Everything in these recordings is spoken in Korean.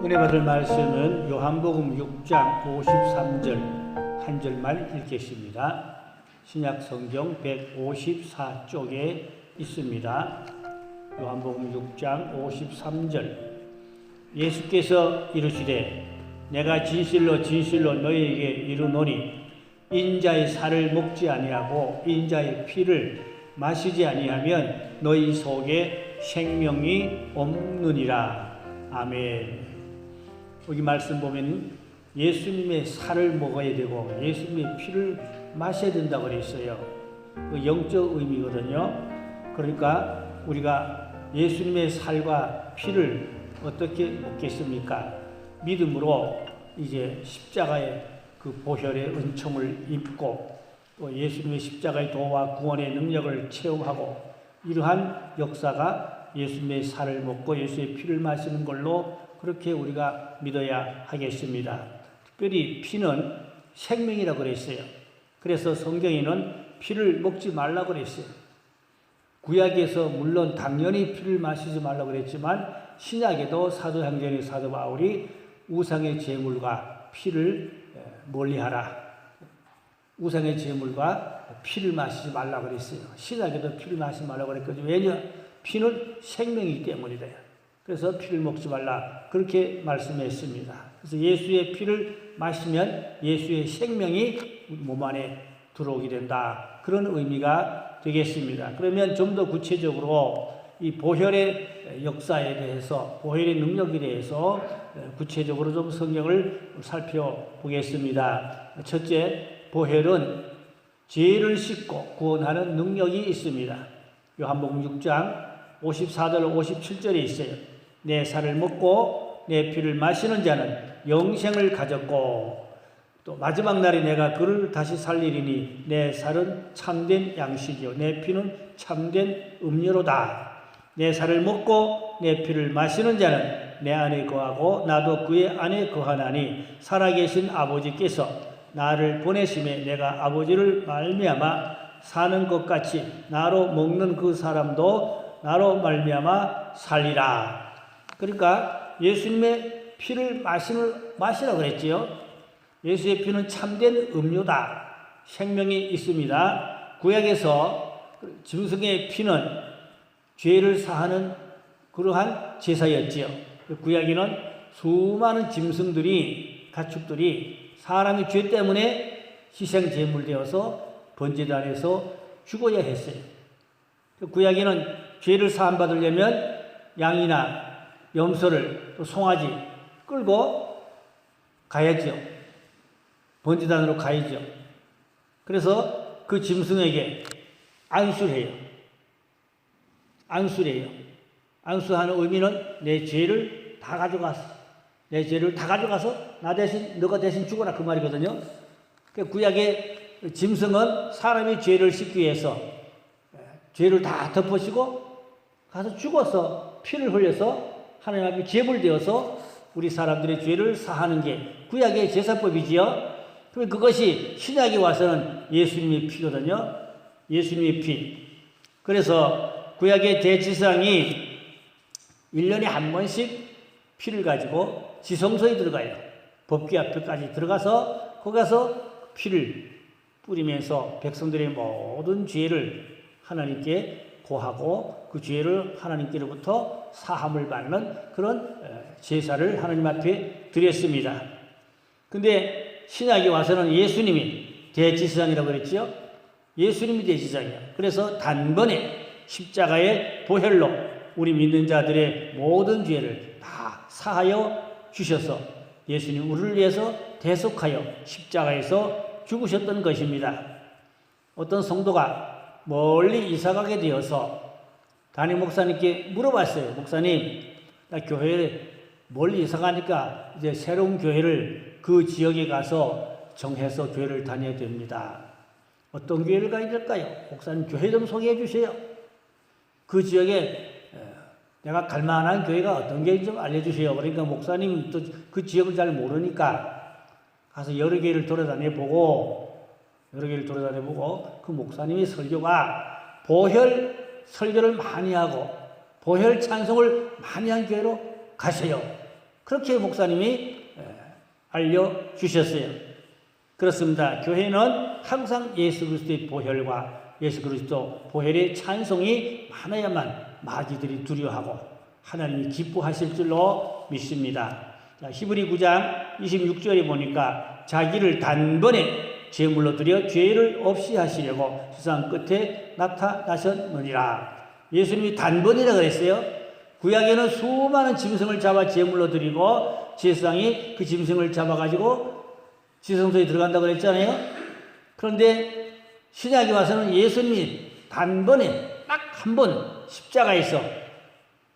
은혜 받을 말씀은 요한복음 6장 53절 한 절만 읽겠습니다. 신약 성경 154쪽에 있습니다. 요한복음 6장 53절. 예수께서 이르시되 내가 진실로 진실로 너희에게 이르노니 인자의 살을 먹지 아니하고 인자의 피를 마시지 아니하면 너희 속에 생명이 없느니라. 아멘. 여기 말씀 보면 예수님의 살을 먹어야 되고 예수님의 피를 마셔야 된다고 그랬어요. 그 영적 의미거든요. 그러니까 우리가 예수님의 살과 피를 어떻게 먹겠습니까? 믿음으로 이제 십자가의 그 보혈의 은총을 입고 또 예수님의 십자가의 도와 구원의 능력을 체험하고 이러한 역사가 예수님의 살을 먹고 예수의 피를 마시는 걸로 그렇게 우리가 믿어야 하겠습니다. 특별히 피는 생명이라고 그랬어요. 그래서 성경에는 피를 먹지 말라고 그랬어요. 구약에서 물론 당연히 피를 마시지 말라고 그랬지만 신약에도 사도행전의 사도 바울이 우상의 제물과 피를 멀리하라. 우상의 제물과 피를 마시지 말라고 그랬어요. 신약에도 피를 마시지 말라고 그랬거든요. 왜냐? 피는 생명이기 때문이래요. 그래서 피를 먹지 말라 그렇게 말씀했습니다. 그래서 예수의 피를 마시면 예수의 생명이 몸 안에 들어오게 된다. 그런 의미가 되겠습니다. 그러면 좀 더 구체적으로 이 보혈의 역사에 대해서 보혈의 능력에 대해서 구체적으로 좀 성경을 살펴보겠습니다. 첫째, 보혈은 죄를 씻고 구원하는 능력이 있습니다. 요한복음 6장 54절 57절에 있어요. 내 살을 먹고 내 피를 마시는 자는 영생을 가졌고 또 마지막 날에 내가 그를 다시 살리리니 내 살은 참된 양식이요 내 피는 참된 음료로다. 내 살을 먹고 내 피를 마시는 자는 내 안에 거하고 나도 그의 안에 거하나니 살아계신 아버지께서 나를 보내심에 내가 아버지를 말미암아 사는 것 같이 나로 먹는 그 사람도 나로 말미암아 살리라. 그러니까 예수님의 피를 마시라고 그랬지요. 예수의 피는 참된 음료다. 생명이 있습니다. 구약에서 짐승의 피는 죄를 사하는 그러한 제사였지요. 구약에는 수많은 짐승들이 가축들이 사람의 죄 때문에 희생 제물되어서 번제단에서 죽어야 했어요. 구약에는 죄를 사함 받으려면 양이나 염소를 또 송아지 끌고 가야죠. 번제단으로 가야죠. 그래서 그 짐승에게 안수해요. 안수하는 의미는 내 죄를 다 가져가서 나 대신 너가 대신 죽어라 그 말이거든요. 구약의 짐승은 사람의 죄를 씻기 위해서 죄를 다 덮으시고 가서 죽어서 피를 흘려서 하나님 앞에 제물되어서 우리 사람들의 죄를 사하는 게 구약의 제사법이지요. 그럼 그것이 신약에 와서는 예수님의 피거든요. 예수님의 피. 그래서 구약의 대지상이 1년에 한 번씩 피를 가지고 지성소에 들어가요. 법궤 앞에까지 들어가서 거기 가서 피를 뿌리면서 백성들의 모든 죄를 하나님께 고하고 그 죄를 하나님께로부터 사함을 받는 그런 제사를 하나님 앞에 드렸습니다. 근데 신약에 와서는 예수님이 대제사장이라고 그랬죠. 예수님이 대제사장이에요. 그래서 단번에 십자가의 보혈로 우리 믿는 자들의 모든 죄를 다 사하여 주셔서 예수님 우리를 위해서 대속하여 십자가에서 죽으셨던 것입니다. 어떤 성도가 멀리 이사가게 되어서 담임 목사님께 물어봤어요. 목사님, 나 교회에 멀리 이사가니까 이제 새로운 교회를 그 지역에 가서 정해서 교회를 다녀야 됩니다. 어떤 교회를 가야 될까요? 목사님 교회 좀 소개해 주세요. 그 지역에 내가 갈 만한 교회가 어떤 교회인지 좀 알려주세요. 그러니까 목사님이 또 그 지역을 잘 모르니까 가서 여러 교회를 돌아다녀 보고 그 목사님의 설교가 보혈 설교를 많이 하고 보혈 찬송을 많이 한 교회로 가세요. 그렇게 목사님이 알려주셨어요. 그렇습니다. 교회는 항상 예수 그리스도의 보혈과 예수 그리스도 보혈의 찬송이 많아야만 마귀들이 두려워하고 하나님이 기뻐하실 줄로 믿습니다. 자, 히브리 9장 26절에 보니까 자기를 단번에 제물로 드려 죄를 없이 하시려고 세상 끝에 나타나셨느니라. 예수님이 단번이라 그랬어요. 구약에는 수많은 짐승을 잡아 제물로 드리고 제사장이 그 짐승을 잡아가지고 지성소에 들어간다고 그랬잖아요. 그런데 신약에 와서는 예수님이 단번에 딱 한 번 십자가에서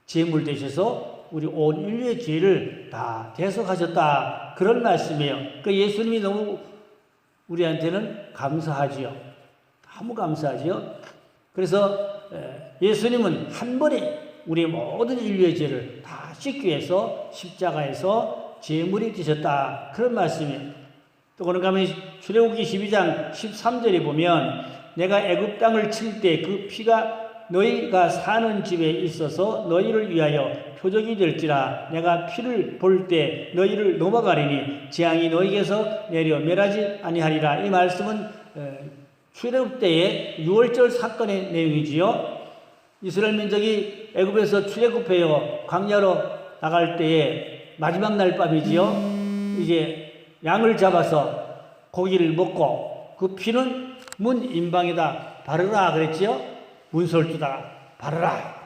제물 되셔서 우리 온 인류의 죄를 다 대속하셨다. 그런 말씀이에요. 그 예수님이 너무 우리한테는 감사하지요. 너무 감사하지요. 그래서 예수님은 한 번에 우리 모든 인류의 죄를 다 씻기 위해서 십자가에서 제물이 되셨다. 그런 말씀이에요. 또 그런가 하면 출애굽기 12장 13절에 보면 내가 애굽 땅을 칠 때 그 피가 너희가 사는 집에 있어서 너희를 위하여 표적이 될지라. 내가 피를 볼 때 너희를 넘어가리니 재앙이 너희에게서 내려 멸하지 아니하리라. 이 말씀은 출애굽 때의 유월절 사건의 내용이지요. 이스라엘 민족이 애굽에서 출애굽해요. 광야로 나갈 때에 마지막 날 밤이지요. 이제 양을 잡아서 고기를 먹고 그 피는 문 임방에다 바르라 그랬지요. 문설주다가 바르라.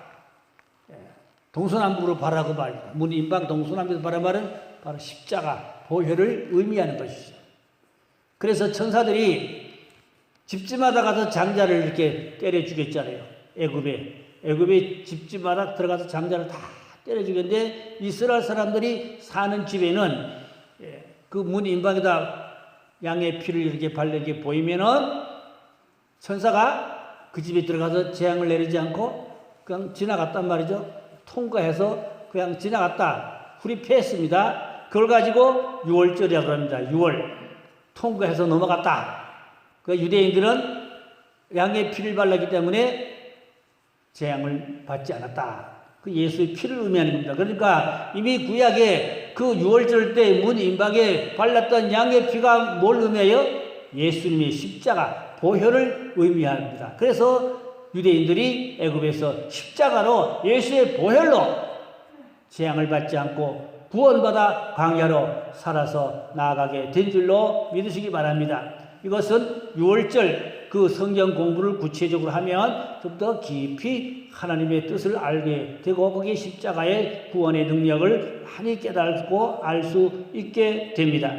동서남북으로 바라고 말이야. 문 임방 동서남북으로 바라 말은 바로 십자가 보혈을 의미하는 것이죠. 그래서 천사들이 집집마다 가서 장자를 이렇게 때려 죽였잖아요. 애굽의 집집마다 들어가서 장자를 다 때려 죽였는데 이스라엘 사람들이 사는 집에는 그 문 임방에다 양의 피를 이렇게 발르게 보이면은 천사가 그 집에 들어가서 재앙을 내리지 않고 그냥 지나갔단 말이죠. 통과해서 그냥 지나갔다. 불이 패했습니다. 그걸 가지고 유월절이라고 합니다. 유월. 통과해서 넘어갔다. 그 유대인들은 양의 피를 발랐기 때문에 재앙을 받지 않았다. 그 예수의 피를 의미하는 겁니다. 그러니까 이미 구약에 그 유월절 때 문 임방에 발랐던 양의 피가 뭘 의미해요? 예수님의 십자가, 보혈을 의미합니다. 그래서 유대인들이 애굽에서 십자가로 예수의 보혈로 재앙을 받지 않고 구원받아 광야로 살아서 나아가게 된 줄로 믿으시기 바랍니다. 이것은 유월절 그 성경 공부를 구체적으로 하면 좀 더 깊이 하나님의 뜻을 알게 되고 거기에 십자가의 구원의 능력을 많이 깨닫고 알 수 있게 됩니다.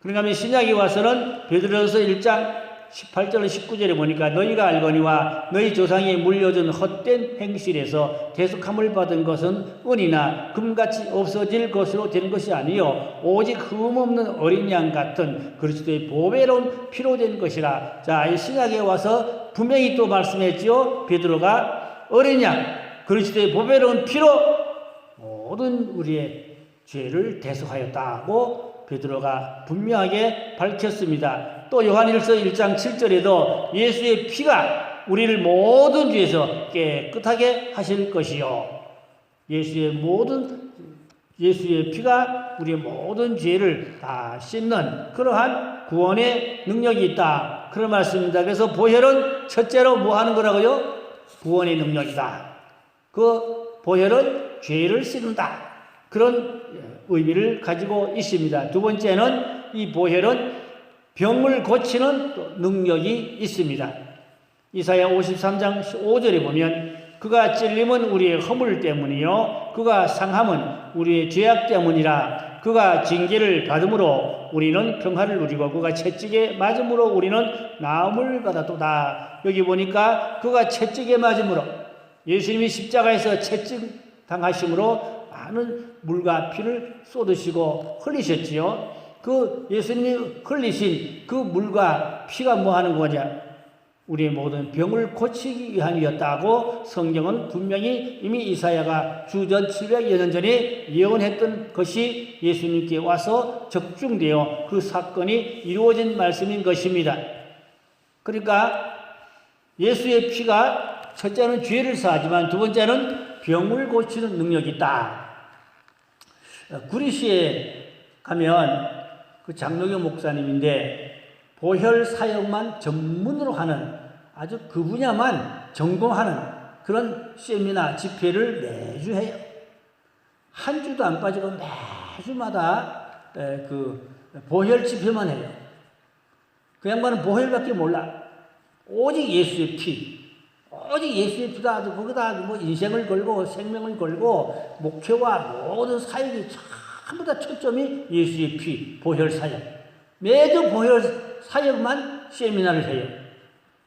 그러니까 하면 신약에 와서는 베드로전서 1장 18절 19절에 보니까 너희가 알거니와 너희 조상이 물려준 헛된 행실에서 대속함을 받은 것은 은이나 금같이 없어질 것으로 된 것이 아니요 오직 흠없는 어린 양 같은 그리스도의 보배로운 피로 된 것이라. 자, 이 신약에 와서 분명히 또 말씀했지요. 베드로가 어린 양 그리스도의 보배로운 피로 모든 우리의 죄를 대속하였다고 베드로가 분명하게 밝혔습니다. 또 요한일서 1장 7절에도 예수의 피가 우리를 모든 죄에서 깨끗하게 하실 것이요. 예수의 피가 우리의 모든 죄를 다 씻는 그러한 구원의 능력이 있다. 그런 말씀입니다. 그래서 보혈은 첫째로 뭐 하는 거라고요? 구원의 능력이다. 그 보혈은 죄를 씻는다. 그런 의미를 가지고 있습니다. 두 번째는 이 보혈은 병을 고치는 능력이 있습니다. 이사야 53장 5절에 보면 그가 찔림은 우리의 허물 때문이요 그가 상함은 우리의 죄악 때문이라. 그가 징계를 받음으로 우리는 평화를 누리고 그가 채찍에 맞음으로 우리는 나음을 받았도다. 여기 보니까 그가 채찍에 맞음으로 예수님이 십자가에서 채찍 당하심으로 많은 물과 피를 쏟으시고 흘리셨지요. 그 예수님이 흘리신 그 물과 피가 뭐 하는 거냐? 우리의 모든 병을 고치기 위함이었다고 성경은 분명히 이미 이사야가 주전 700여 년 전에 예언했던 것이 예수님께 와서 적중되어 그 사건이 이루어진 말씀인 것입니다. 그러니까 예수의 피가 첫째는 죄를 사하지만 두 번째는 병을 고치는 능력이 있다. 구리시에 가면 그 장로교 목사님인데 보혈 사역만 전문으로 하는 아주 그 분야만 전공하는 그런 세미나 집회를 매주 해요. 한 주도 안 빠지고 매주마다 그 보혈 집회만 해요. 그 양반은 보혈밖에 몰라. 오직 예수의 피. 오직 예수의 피가 거기다 뭐 인생을 걸고 생명을 걸고 목회와 모든 사역이 전부 다 초점이 예수의 피, 보혈 사역. 매주 보혈 사역만 세미나를 해요.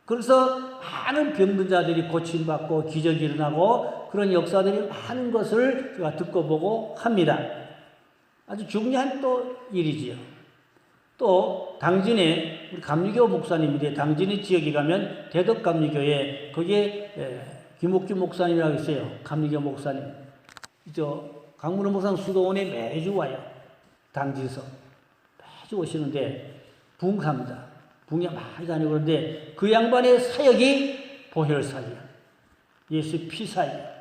그래서 많은 병든 자들이 고침받고 기적이 일어나고 그런 역사들이 많은 것을 제가 듣고 보고 합니다. 아주 중요한 또 일이지요. 또 당진에 우리 감리교 목사님인데 당진의 지역에 가면 대덕감리교에 거기에 김옥주 목사님이라고 있어요. 감리교 목사님. 저 강문호 목사님 수도원에 매주 와요. 당진서 매주 오시는데 붕합니다. 붕이 많이 다니고 그런데 그 양반의 사역이 보혈 사역, 예수의 피 사역.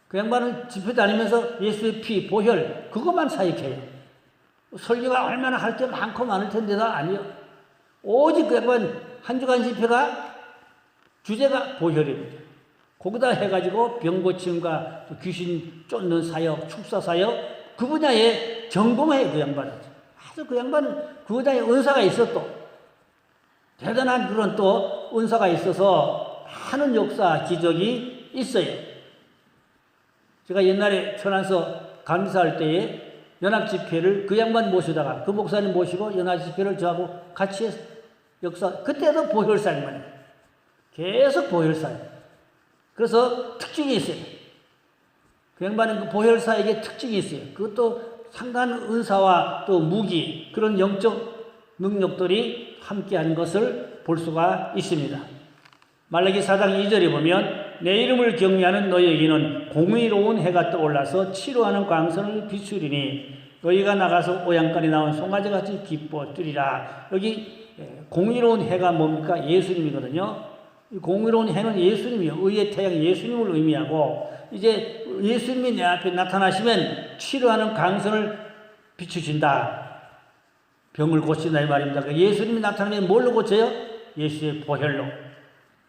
그 양반은 집회 다니면서 예수의 피, 보혈 그것만 사역해요. 설교가 얼마나 할 게 많고 많을 텐데도 아니요. 오직 그 양반 한 주간 집회가 주제가 보혈입니다. 거기다 해가지고 병 고침과 귀신 쫓는 사역, 축사 사역 그 분야에 전공해요. 그 양반은. 아주 그 양반은 그 분야에 은사가 있어 또. 대단한 그런 또 은사가 있어서 많은 역사, 기적이 있어요. 제가 옛날에 천안서 감사할 때에 연합집회를 그 양반 모시다가 그 목사님 모시고 연합집회를 저하고 같이 해서 역사, 그때도 보혈사역만 해요. 계속 보혈사역. 그래서 특징이 있어요. 그 양반은 그 보혈사역에 특징이 있어요. 그것도 상당한 은사와 또 무기, 그런 영적 능력들이 함께하는 것을 볼 수가 있습니다. 말라기 4장 2절에 보면 내 이름을 경외하는 너희에게는 공의로운 해가 떠올라서 치료하는 광선을 비추리니 너희가 나가서 오양간에 나온 송아지같이 기뻐 뛰리라. 여기 공의로운 해가 뭡니까? 예수님이거든요. 공의로운 해는 예수님이요. 의의 태양 예수님을 의미하고 이제 예수님이 내 앞에 나타나시면 치료하는 광선을 비추신다. 병을 고친다 이 말입니다. 예수님이 나타나면 뭘로 고쳐요? 예수의 보혈로.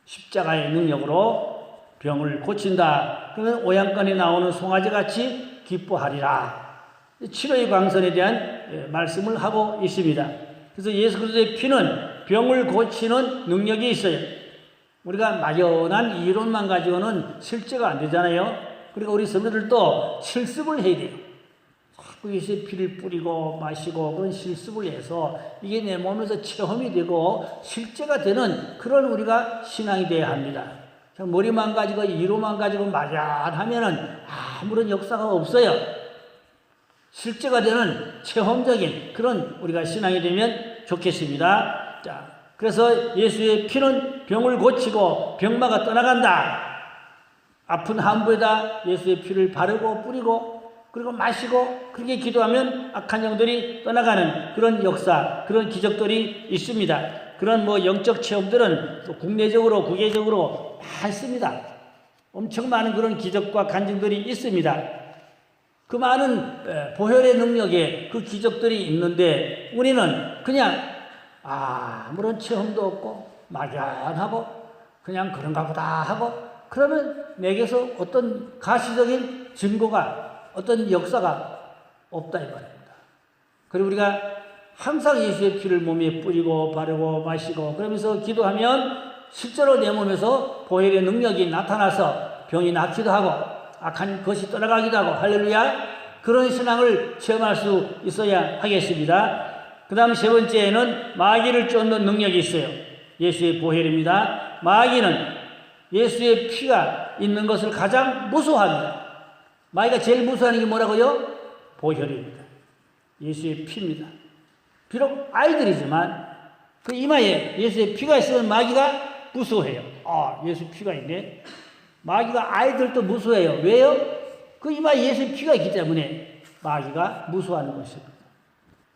십자가의 능력으로 병을 고친다. 그러면 오양간에 나오는 송아지같이 기뻐하리라. 치료의 광선에 대한 말씀을 하고 있습니다. 그래서 예수 그리스도의 피는 병을 고치는 능력이 있어요. 우리가 막연한 이론만 가지고는 실제가 안 되잖아요. 그러니까 우리 성도들도 실습을 해야 돼요. 자꾸 예수의 피를 뿌리고 마시고 그런 실습을 해서 이게 내 몸에서 체험이 되고 실제가 되는 그런 우리가 신앙이 되어야 합니다. 머리만 가지고 이론만 가지고 막연하면은 아무런 역사가 없어요. 실제가 되는 체험적인 그런 우리가 신앙이 되면 좋겠습니다. 자, 그래서 예수의 피는 병을 고치고 병마가 떠나간다. 아픈 함부에다 예수의 피를 바르고 뿌리고 그리고 마시고 그렇게 기도하면 악한 영들이 떠나가는 그런 역사, 그런 기적들이 있습니다. 그런 뭐 영적 체험들은 또 국내적으로 국외적으로 많습니다. 엄청 많은 그런 기적과 간증들이 있습니다. 그 많은 보혈의 능력에 그 기적들이 있는데 우리는 그냥 아무런 체험도 없고 막연하고 그냥 그런가 보다 하고 그러면 내게서 어떤 가시적인 증거가 어떤 역사가 없다 이 말입니다. 그리고 우리가 항상 예수의 피를 몸에 뿌리고 바르고 마시고 그러면서 기도하면 실제로 내 몸에서 보혈의 능력이 나타나서 병이 낫기도 하고 악한 것이 떠나가기도 하고 할렐루야. 그런 신앙을 체험할 수 있어야 하겠습니다. 그 다음 세 번째에는 마귀를 쫓는 능력이 있어요. 예수의 보혈입니다. 마귀는 예수의 피가 있는 것을 가장 무서워합니다. 마귀가 제일 무서워하는 게 뭐라고요? 보혈입니다. 예수의 피입니다. 비록 아이들이지만 그 이마에 예수의 피가 있으면 마귀가 무서워해요. 예수 피가 있네. 마귀가 아이들도 무서워해요. 왜요? 그 이마에 예수의 피가 있기 때문에 마귀가 무서워하는 것입니다.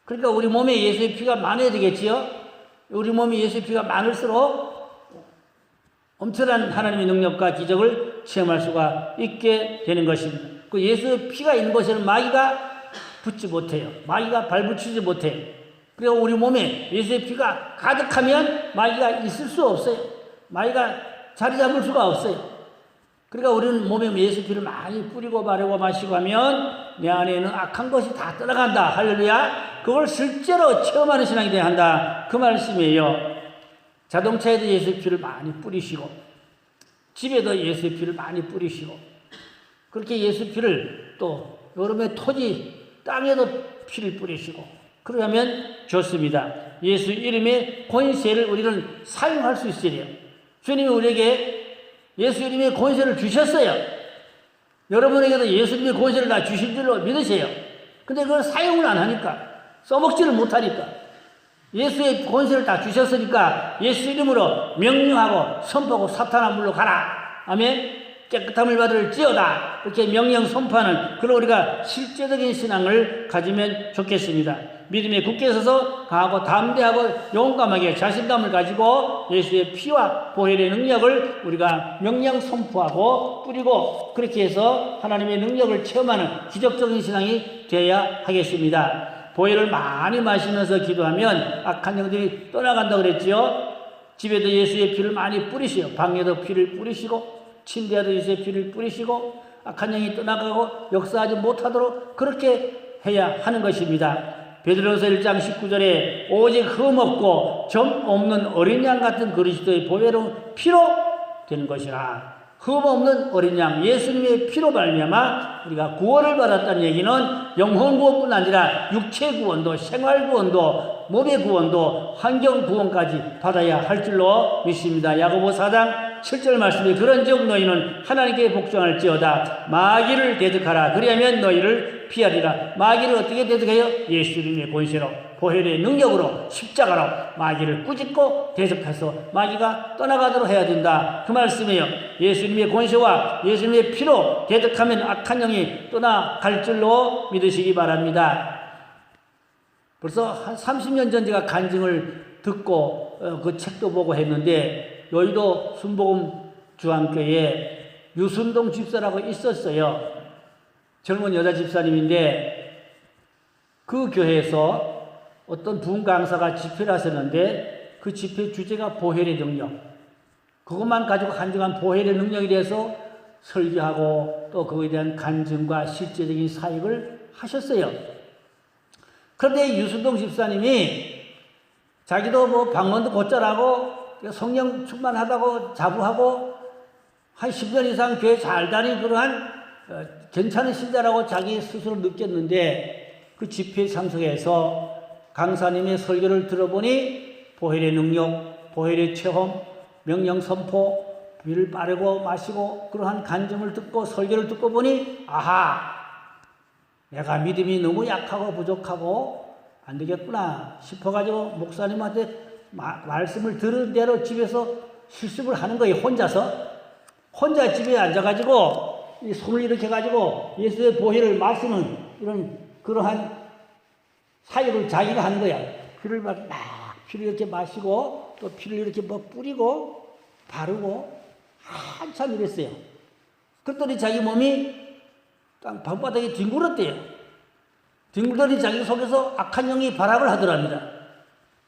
그러니까 우리 몸에 예수의 피가 많아야 되겠지요? 우리 몸에 예수의 피가 많을수록 엄청난 하나님의 능력과 기적을 체험할 수가 있게 되는 것입니다. 그 예수의 피가 있는 곳에는 마귀가 붙지 못해요. 마귀가 발붙이지 못해요. 그리고 우리 몸에 예수의 피가 가득하면 마귀가 있을 수 없어요. 마귀가 자리 잡을 수가 없어요. 그러니까 우리는 몸에 예수 피를 많이 뿌리고 바르고 마시고 하면 내 안에 있는 악한 것이 다 떠나간다. 할렐루야. 그걸 실제로 체험하는 신앙이 되어야 한다. 그 말씀이에요. 자동차에도 예수의 피를 많이 뿌리시고 집에도 예수의 피를 많이 뿌리시고 그렇게 예수의 피를 또 여름에 토지 땅에도 피를 뿌리시고 그러면 좋습니다. 예수 이름의 권세를 우리는 사용할 수 있어야 돼요. 주님이 우리에게 예수 이름의 권세를 주셨어요. 여러분에게도 예수 이름의 권세를 다 주신 줄로 믿으세요. 근데 그걸 사용을 안 하니까 써먹지를 못하니까 예수의 권세를 다 주셨으니까 예수 이름으로 명령하고 선포하고 사탄아 물러가라. 아멘. 깨끗함을 받을지어다. 이렇게 명령 선포하는 그런 우리가 실제적인 신앙을 가지면 좋겠습니다. 믿음에 굳게 서서 강하고 담대하고 용감하게 자신감을 가지고 예수의 피와 보혈의 능력을 우리가 명령 선포하고 뿌리고 그렇게 해서 하나님의 능력을 체험하는 기적적인 신앙이 되어야 하겠습니다. 보혈을 많이 마시면서 기도하면 악한 영들이 떠나간다고 그랬지요. 집에도 예수의 피를 많이 뿌리시오. 방에도 피를 뿌리시고 침대에도 예수의 피를 뿌리시고 악한 영이 떠나가고 역사하지 못하도록 그렇게 해야 하는 것입니다. 베드로서 1장 19절에 오직 흠 없고 점 없는 어린 양 같은 그리스도의 보혈은 피로 되는 것이라. 흠 없는 어린 양 예수님의 피로 말미암아 우리가 구원을 받았다는 얘기는 영혼 구원뿐 아니라 육체 구원도 생활 구원도 몸의 구원도 환경 구원까지 받아야 할 줄로 믿습니다. 야고보 4장 7절 말씀에 그런즉 너희는 하나님께 복종할지어다 마귀를 대적하라 그리하면 너희를 피하리라. 마귀를 어떻게 대적해요? 예수 이름의 권세로 보혈의 능력으로 십자가로 마귀를 꾸짖고 대적해서 마귀가 떠나가도록 해야 된다. 그 말씀이에요. 예수님의 권세와 예수님의 피로 대적하면 악한 영이 떠나갈 줄로 믿으시기 바랍니다. 벌써 한 30년 전 제가 간증을 듣고 그 책도 보고 했는데 여의도 순복음 주안교회에 유순동 집사라고 있었어요. 젊은 여자 집사님인데 그 교회에서 어떤 부흥 강사가 집회를 하셨는데 그 집회 주제가 보혈의 능력. 그것만 가지고 한정한 보혈의 능력에 대해서 설교하고 또 그거에 대한 간증과 실제적인 사역을 하셨어요. 그런데 유순동 집사님이 자기도 뭐 방언도 곧잘하고 성령 충만하다고 자부하고 한 10년 이상 교회 잘 다닌 그러한 괜찮은 신자라고 자기 스스로 느꼈는데 그 집회에 참석해서 강사님의 설교를 들어보니 보혈의 능력, 보혈의 체험, 명령 선포, 비를 빠르고 마시고 그러한 간증을 듣고 설교를 듣고 보니 아하 내가 믿음이 너무 약하고 부족하고 안 되겠구나 싶어가지고 목사님한테 말씀을 들은 대로 집에서 실습을 하는 거예요. 혼자 집에 앉아가지고 이 손을 이렇게 가지고 예수의 보혈을 마시는 이런 그러한 사역을 자기가 하는 거야. 피를 막 피를 이렇게 마시고 또 피를 이렇게 뭐 뿌리고 바르고 한참 이랬어요. 그랬더니 자기 몸이 땅 방바닥에 뒹굴었대요. 뒹굴더니 자기 속에서 악한 영이 발악을 하더랍니다.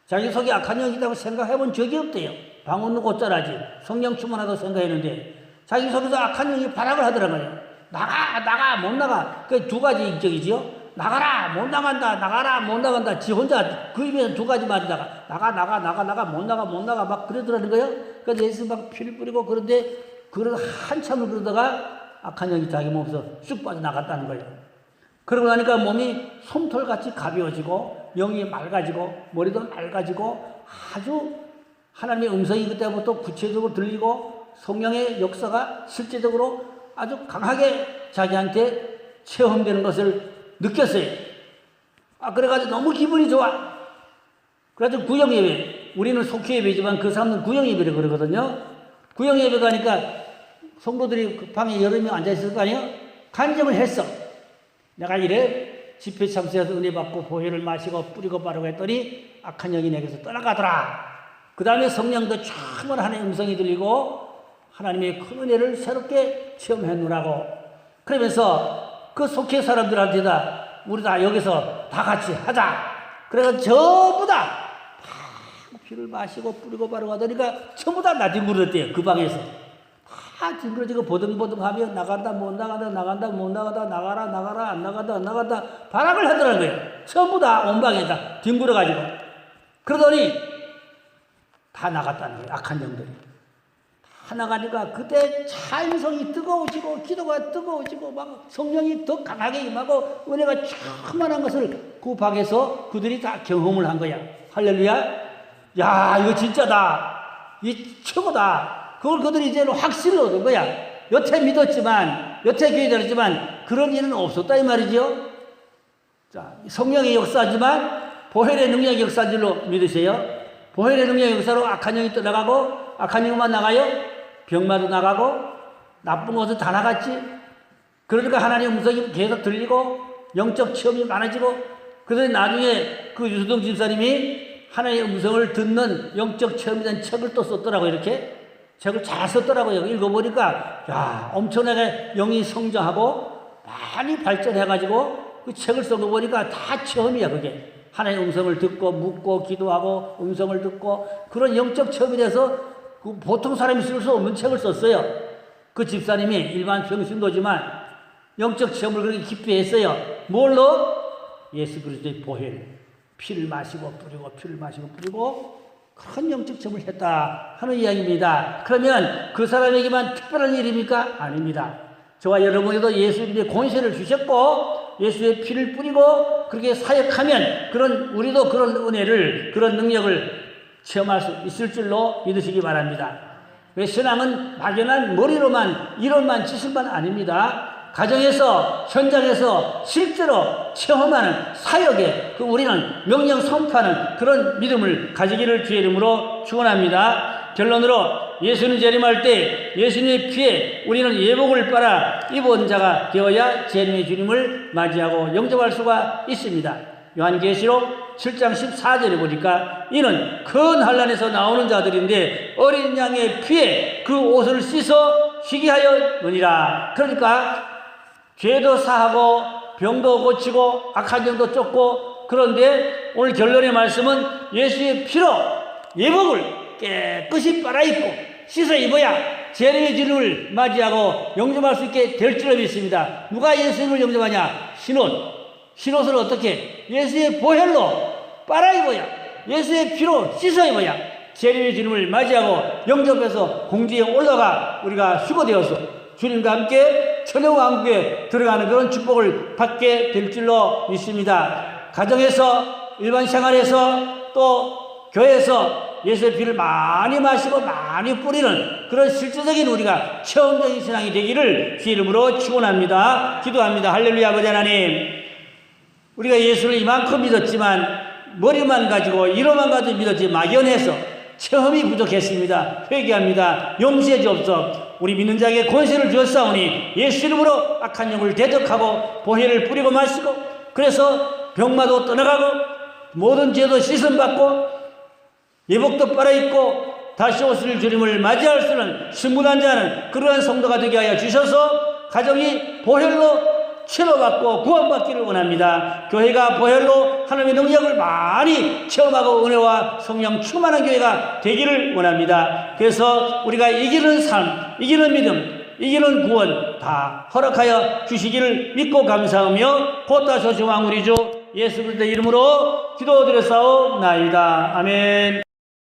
자기 속에 악한 영이 있다고 생각해 본 적이 없대요. 방언도 곧잘하지. 성령 충만하다고 생각했는데 자기 속에서 악한 영이 발악을 하더라고요. 나가 못 나가. 그 두 가지 인격이지요. 나가라 못 나간다 나가라 못 나간다. 지 혼자 그 입에서 두 가지 말이다가 나가 못 나가 막 그러더라는 거예요. 그래서 예수 막 피를 뿌리고 그런데 그걸 한참을 그러다가 악한 영이 자기 몸에서 쑥 빠져나갔다는 거예요. 그러고 나니까 몸이 솜털같이 가벼워지고 영이 맑아지고 머리도 맑아지고 아주 하나님의 음성이 그때부터 구체적으로 들리고 성령의 역사가 실제적으로 아주 강하게 자기한테 체험되는 것을 느꼈어요. 그래가지고 너무 기분이 좋아. 그래가지고 구역예배, 우리는 속회예배지만 그 사람은 구역예배를 그러거든요. 구역예배 가니까 성도들이 그 방에 여러 명 앉아있을 거 아니에요? 간증을 했어. 내가 이래 집회 참석해서 은혜 받고 보혈을 마시고 뿌리고 바르고 했더니 악한 영이 내게서 떠나가더라. 그 다음에 성령도 충분한 하나님의 음성이 들리고 하나님의 큰 은혜를 새롭게 체험했노라고. 그러면서 그 속해 사람들한테다 우리 다 여기서 다 같이 하자. 그래서 전부 다 피를 마시고 뿌리고 바르고 하더니까 전부 다 나뒹굴었대요. 그 방에서 다 뒹굴어지고 보등보등하며 나간다 못 나간다 나간다 못 나간다 나가라 나가라 안 나간다 안 나간다 발악을 하더라는 거예요. 전부 다 온 방에 다 뒹굴어가지고. 그러더니 다 나갔다는 거예요. 악한 영들이 다 나가니까 그때 찬성이 뜨거워지고 기도가 뜨거워지고 막 성령이 더 강하게 임하고 은혜가 충만한 것을 그 방에서 그들이 다 경험을 한 거야. 할렐루야. 야, 이거 진짜다. 이 최고다. 그걸 그들이 이제는 확신을 얻은 거야. 여태 믿었지만, 여태 교회 다녔지만, 그런 일은 없었다, 이 말이죠. 자, 성령의 역사지만, 보혈의 능력의 역사인 줄로 믿으세요. 보혈의 능력의 역사로 악한 영이 떠나가고, 악한 영만 나가요. 병마도 나가고, 나쁜 것은 다 나갔지. 그러니까 하나님의 음성이 계속 들리고, 영적 체험이 많아지고, 그러더니 나중에 그 유수동 집사님이 하나님의 음성을 듣는 영적 체험에 대한 책을 또 썼더라고요. 이렇게 책을 잘 썼더라고요. 읽어보니까 야, 엄청나게 영이 성장하고 많이 발전해가지고 그 책을 써고 보니까 다 체험이야. 그게 하나님의 음성을 듣고 묻고 기도하고 음성을 듣고 그런 영적 체험에 대해서 그 보통 사람이 쓸 수 없는 책을 썼어요. 그 집사님이 일반 평신도지만 영적 체험을 그렇게 깊이 했어요. 뭘로? 예수 그리스도의 보혈. 피를 마시고 뿌리고 피를 마시고 뿌리고 큰 영적 체험을 했다 하는 이야기입니다. 그러면 그 사람에게만 특별한 일입니까? 아닙니다. 저와 여러분에도 예수님의 권세를 주셨고 예수의 피를 뿌리고 그렇게 사역하면 그런 우리도 그런 은혜를 그런 능력을 체험할 수 있을 줄로 믿으시기 바랍니다. 왜 신앙은 막연한 머리로만 이론만 지식만 아닙니다. 가정에서 현장에서 실제로 체험하는 사역에 우리는 명령 선포하는 그런 믿음을 가지기를 주의 이름으로 축원합니다. 결론으로 예수는 재림할 때 예수님의 피에 우리는 예복을 빨아 입은 자가 되어야 재림의 주님을 맞이하고 영접할 수가 있습니다. 요한계시록 7장 14절에 보니까 이는 큰 환난에서 나오는 자들인데 어린 양의 피에 그 옷을 씻어 쉬게 하였느니라. 그러니까 죄도 사하고 병도 고치고 악한 영도 쫓고 그런데 오늘 결론의 말씀은 예수의 피로 예복을 깨끗이 빨아입고 씻어 입어야 재림의 주님을 맞이하고 영접할 수 있게 될 줄로 믿습니다. 누가 예수님을 영접하냐? 신옷을 어떻게? 예수의 보혈로 빨아입어야 예수의 피로 씻어 입어야 재림의 주님을 맞이하고 영접해서 공주에 올라가 우리가 휴거되어서 주님과 함께 천여왕국에 들어가는 그런 축복을 받게 될 줄로 믿습니다. 가정에서 일반 생활에서 또 교회에서 예수의 피를 많이 마시고 많이 뿌리는 그런 실제적인 우리가 체험적인 신앙이 되기를 주 이름으로 축원합니다. 기도합니다. 할렐루야. 아버지 하나님, 우리가 예수를 이만큼 믿었지만 머리만 가지고 이론만 가지고 믿었지 막연해서 체험이 부족했습니다. 회개합니다. 용서해 주옵소서. 우리 믿는 자에게 권세를 주었사오니 예수 이름으로 악한 영을 대적하고 보혈을 뿌리고 마시고 그래서 병마도 떠나가고 모든 죄도 씻음받고 예복도 빨아입고 다시 오실 주님을 맞이할 수 있는 신분한 자는 그러한 성도가 되게 하여 주셔서 가정이 보혈로 치료받고 구원받기를 원합니다. 교회가 보혈로 하나님의 능력을 많이 체험하고 은혜와 성령 충만한 교회가 되기를 원합니다. 그래서 우리가 이기는 삶, 이기는 믿음, 이기는 구원 다 허락하여 주시기를 믿고 감사하며 곧다 소중한 우리 주 예수 그리스도의 이름으로 기도드렸사옵나이다. 아멘.